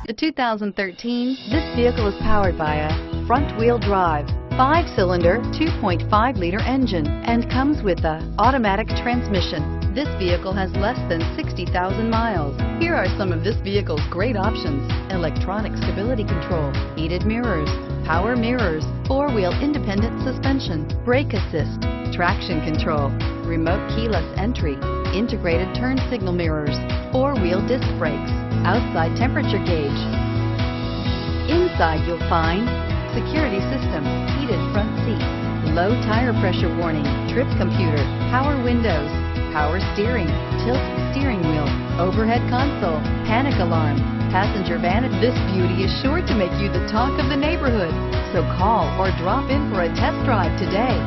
The 2013, this vehicle is powered by a front-wheel drive, 5-cylinder, 2.5-liter engine, and comes with an automatic transmission. This vehicle has less than 60,000 miles. Here are some of this vehicle's great options: electronic stability control, heated mirrors, power mirrors, 4-wheel independent suspension, brake assist, traction control, remote keyless entry, integrated turn signal mirrors, 4-wheel disc brakes, outside temperature gauge. Inside you'll find security system, heated front seats, low tire pressure warning, trip computer, power windows, power steering, tilt steering wheel, overhead console, panic alarm, passenger vanity. This beauty is sure to make you the talk of the neighborhood. So call or drop in for a test drive today.